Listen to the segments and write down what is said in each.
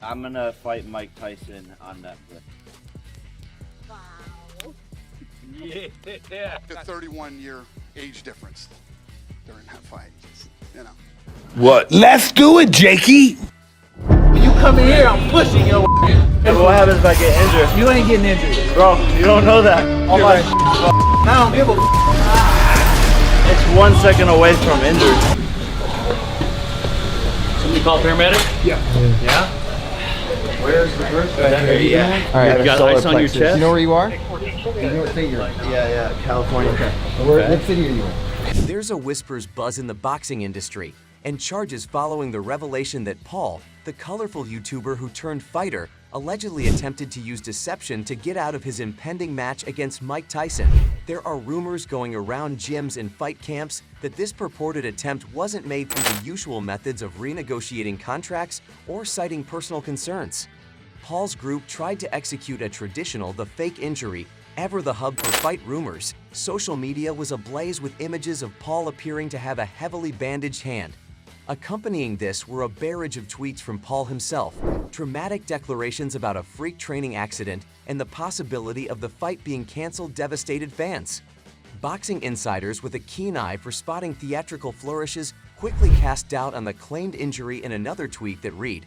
I'm gonna fight Mike Tyson on Netflix. Wow. Yeah. The 31-year age difference during that fight. Just, you know. What? Let's do it, Jakey. When you come in here, I'm pushing your What happens if I get injured? You ain't getting injured. Bro, you don't know that. All my I don't give a it's 1 second away from injured. Somebody call paramedic? Yeah. Yeah? Where's the first? Right here, yeah. All right, You got ice on your chest? You know where you are? You know what state you're in? Yeah, California. Okay. What city are you in? There's a whispers buzz in the boxing industry and charges following the revelation that Paul, the colorful YouTuber who turned fighter, allegedly attempted to use deception to get out of his impending match against Mike Tyson. There are rumors going around gyms and fight camps that this purported attempt wasn't made through the usual methods of renegotiating contracts or citing personal concerns. Paul's group tried to execute a traditional the fake injury. Ever the hub for fight rumors, social media was ablaze with images of Paul appearing to have a heavily bandaged hand. Accompanying this were a barrage of tweets from Paul himself, dramatic declarations about a freak training accident, and the possibility of the fight being canceled devastated fans. Boxing insiders with a keen eye for spotting theatrical flourishes quickly cast doubt on the claimed injury in another tweet that read,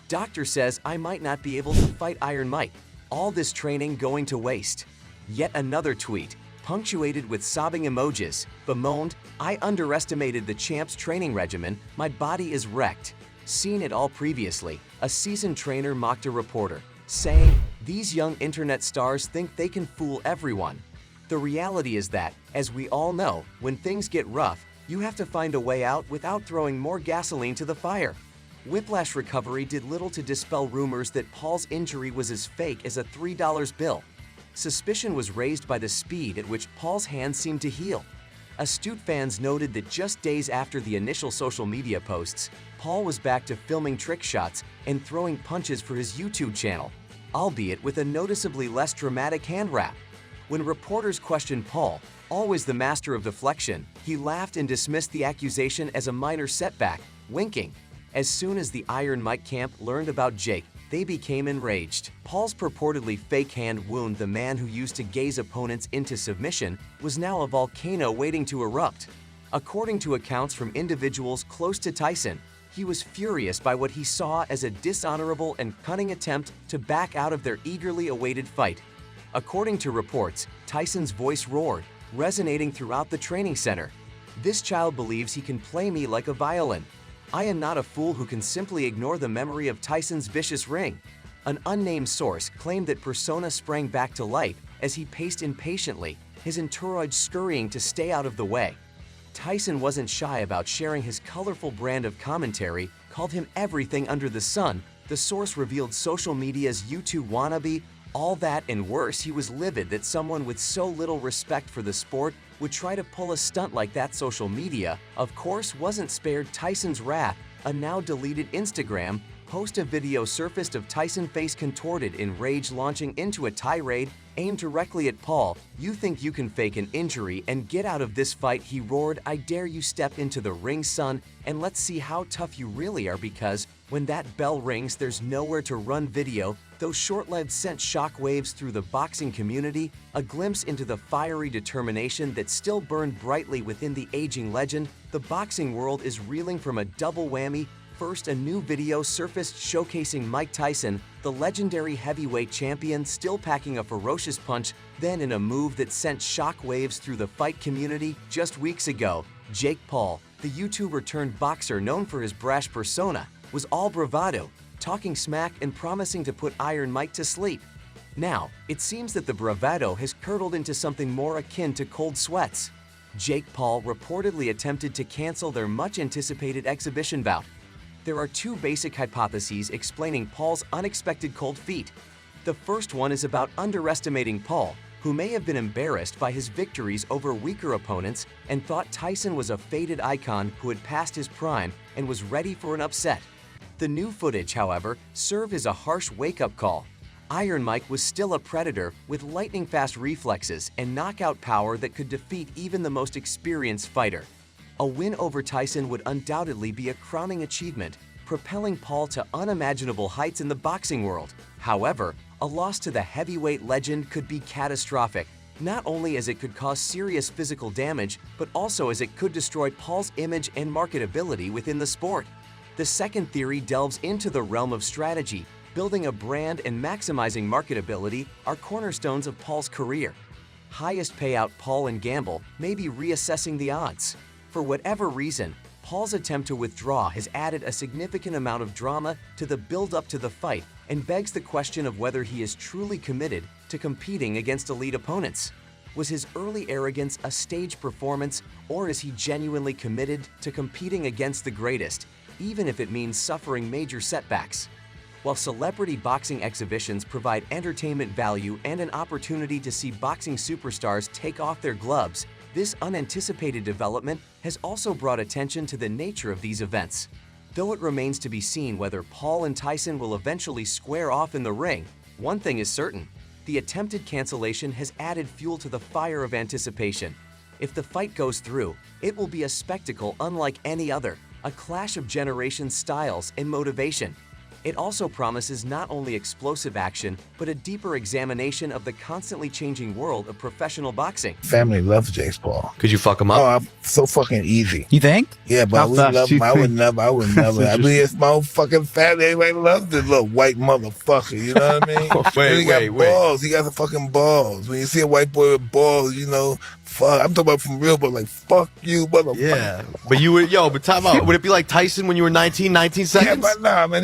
"Doctor says I might not be able to fight Iron Mike. All this training going to waste." Yet another tweet, punctuated with sobbing emojis, bemoaned, "I underestimated the champ's training regimen. My body is wrecked." Seen it all previously, a seasoned trainer mocked a reporter, saying, "These young internet stars think they can fool everyone." The reality is that, as we all know, when things get rough, you have to find a way out without throwing more gasoline to the fire. Whiplash Recovery did little to dispel rumors that Paul's injury was as fake as a $3 bill. Suspicion was raised by the speed at which Paul's hand seemed to heal. Astute fans noted that just days after the initial social media posts, Paul was back to filming trick shots and throwing punches for his YouTube channel, albeit with a noticeably less dramatic hand wrap. When reporters questioned Paul, always the master of deflection, he laughed and dismissed the accusation as a minor setback, winking. As soon as the Iron Mike camp learned about Jake, they became enraged. Paul's purportedly fake hand wound, the man who used to gaze opponents into submission, was now a volcano waiting to erupt. According to accounts from individuals close to Tyson, he was furious by what he saw as a dishonorable and cunning attempt to back out of their eagerly awaited fight. According to reports, Tyson's voice roared, resonating throughout the training center. "This child believes he can play me like a violin. I am not a fool who can simply ignore the memory of Tyson's vicious ring." An unnamed source claimed that Persona sprang back to life as he paced impatiently, his entourage scurrying to stay out of the way. Tyson wasn't shy about sharing his colorful brand of commentary, called him everything under the sun. The source revealed social media's YouTube wannabe, all that and worse. He was livid that someone with so little respect for the sport would try to pull a stunt like that. Social media, of course, wasn't spared Tyson's wrath. A now deleted Instagram post of video surfaced of Tyson face contorted in rage, launching into a tirade aimed directly at Paul. "You think you can fake an injury and get out of this fight," he roared. "I dare you step into the ring, son, and let's see how tough you really are, because when that bell rings, there's nowhere to run." Video, though short-lived, sent shockwaves through the boxing community, a glimpse into the fiery determination that still burned brightly within the aging legend. The boxing world is reeling from a double whammy. First, a new video surfaced showcasing Mike Tyson, the legendary heavyweight champion, still packing a ferocious punch. Then, in a move that sent shockwaves through the fight community just weeks ago, Jake Paul, the YouTuber turned boxer known for his brash persona, was all bravado, talking smack and promising to put Iron Mike to sleep. Now, it seems that the bravado has curdled into something more akin to cold sweats. Jake Paul reportedly attempted to cancel their much-anticipated exhibition bout. There are two basic hypotheses explaining Paul's unexpected cold feet. The first one is about underestimating Paul, who may have been embarrassed by his victories over weaker opponents and thought Tyson was a faded icon who had passed his prime and was ready for an upset. The new footage, however, served as a harsh wake-up call. Iron Mike was still a predator with lightning-fast reflexes and knockout power that could defeat even the most experienced fighter. A win over Tyson would undoubtedly be a crowning achievement, propelling Paul to unimaginable heights in the boxing world. However, a loss to the heavyweight legend could be catastrophic, not only as it could cause serious physical damage, but also as it could destroy Paul's image and marketability within the sport. The second theory delves into the realm of strategy. Building a brand and maximizing marketability are cornerstones of Paul's career. Highest payout Paul and Gamble may be reassessing the odds. For whatever reason, Paul's attempt to withdraw has added a significant amount of drama to the build-up to the fight and begs the question of whether he is truly committed to competing against elite opponents. Was his early arrogance a stage performance, or is he genuinely committed to competing against the greatest, even if it means suffering major setbacks? While celebrity boxing exhibitions provide entertainment value and an opportunity to see boxing superstars take off their gloves, this unanticipated development has also brought attention to the nature of these events. Though it remains to be seen whether Paul and Tyson will eventually square off in the ring, one thing is certain: the attempted cancellation has added fuel to the fire of anticipation. If the fight goes through, it will be a spectacle unlike any other, a clash of generations, styles, and motivation. It also promises not only explosive action, but a deeper examination of the constantly changing world of professional boxing. Family loves Jake Paul. Could you fuck him up? Oh, I'm so fucking easy. You think? Yeah, but I How would fast love do you him. I would think? never. I would never. I mean, it's my own fucking family. Everybody loves this little white motherfucker. You know what I mean? And he got balls. He got the fucking balls. When you see a white boy with balls, you know, fuck. I'm talking about from real, but like, fuck you, motherfucker. Yeah. But you would, but time out. Would it be like Tyson when you were 19 Yeah, seconds? but nah, man.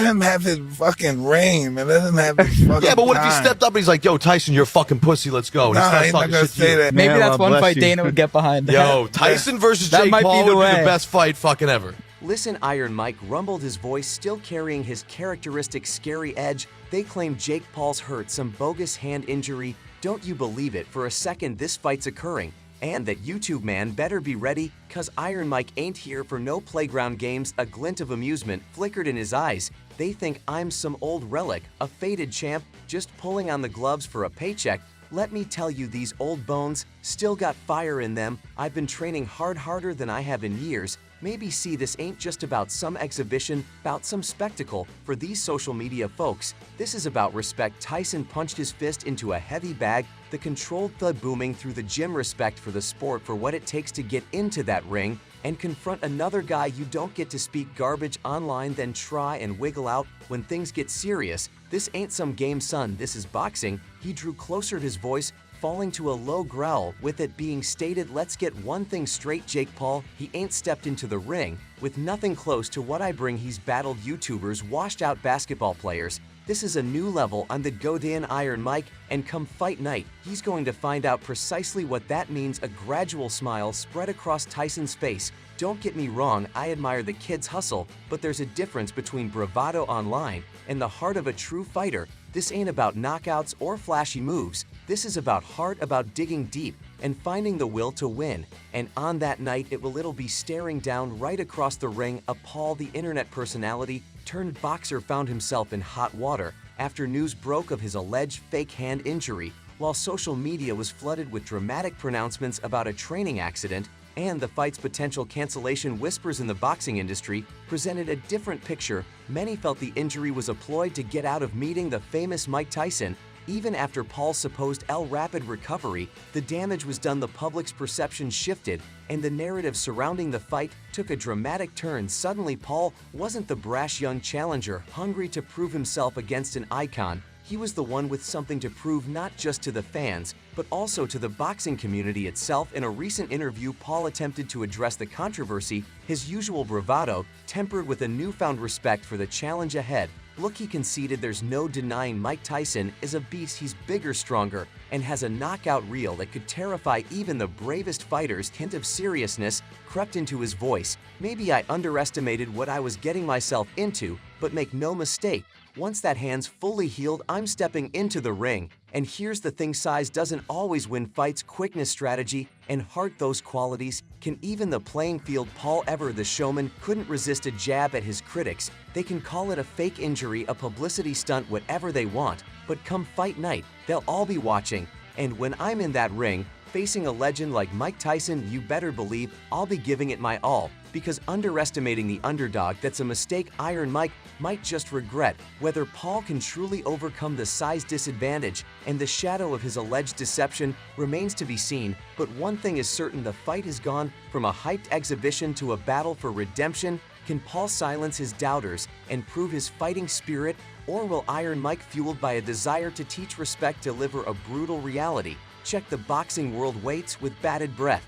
Let him have his fucking reign, man. Let him have his fucking Yeah, but what if he time. stepped up and he's like, yo, Tyson, you're a fucking pussy, let's go. And he Nah, starts he's not talking gonna shit to say you. that. Maybe Yeah, that's well, one bless fight you. Dana would get behind. Yo, Tyson versus That Jake might be Paul the would be way. the best fight fucking ever. Listen, Iron Mike rumbled his voice, still carrying his characteristic scary edge. They claim Jake Paul's hurt some bogus hand injury. Don't you believe it for a second this fight's occurring? And that YouTube man better be ready, cause Iron Mike ain't here for no playground games. A glint of amusement flickered in his eyes. They think I'm some old relic, a faded champ, just pulling on the gloves for a paycheck. Let me tell you, these old bones still got fire in them. I've been training harder than I have in years. Maybe see, this ain't just about some exhibition, about some spectacle. For these social media folks, this is about respect. Tyson punched his fist into a heavy bag, the controlled thud booming through the gym. Respect for the sport, for what it takes to get into that ring and confront another guy. You don't get to speak garbage online, then try and wiggle out when things get serious. This ain't some game, son, this is boxing. He drew closer, his voice falling to a low growl. With it being stated, let's get one thing straight, Jake Paul, he ain't stepped into the ring with nothing close to what I bring. He's battled YouTubers, washed out basketball players. This is a new level. I'm the Godin Iron Mike, and come fight night, he's going to find out precisely what that means. A gradual smile spread across Tyson's face. Don't get me wrong, I admire the kid's hustle, but there's a difference between bravado online and the heart of a true fighter. This ain't about knockouts or flashy moves. This is about heart, about digging deep and finding the will to win. And on that night, it'll be staring down right across the ring. Paul, the internet personality turned boxer, found himself in hot water after news broke of his alleged fake hand injury. While social media was flooded with dramatic pronouncements about a training accident and the fight's potential cancellation, whispers in the boxing industry presented a different picture. Many felt the injury was a ploy to get out of meeting the famous Mike Tyson. Even after Paul's supposed rapid recovery, the damage was done. The public's perception shifted, and the narrative surrounding the fight took a dramatic turn. Suddenly, Paul wasn't the brash young challenger, hungry to prove himself against an icon. He was the one with something to prove, not just to the fans, but also to the boxing community itself. In a recent interview, Paul attempted to address the controversy, his usual bravado, tempered with a newfound respect for the challenge ahead. Look, he conceded there's no denying Mike Tyson is a beast. He's bigger, stronger, and has a knockout reel that could terrify even the bravest fighters. Hint of seriousness crept into his voice. Maybe I underestimated what I was getting myself into, but make no mistake, once that hand's fully healed, I'm stepping into the ring. And here's the thing, size doesn't always win fights. Quickness, strategy, and heart, those qualities can even the playing field. Paul, ever the showman, couldn't resist a jab at his critics. They can call it a fake injury, a publicity stunt, whatever they want. But come fight night, they'll all be watching. And when I'm in that ring, facing a legend like Mike Tyson, you better believe I'll be giving it my all. because underestimating the underdog, that's a mistake Iron Mike might just regret. Whether Paul can truly overcome the size disadvantage and the shadow of his alleged deception remains to be seen, but one thing is certain: the fight has gone from a hyped exhibition to a battle for redemption. Can Paul silence his doubters and prove his fighting spirit, or will Iron Mike, fueled by a desire to teach respect, deliver a brutal reality? Check the boxing world waits with bated breath.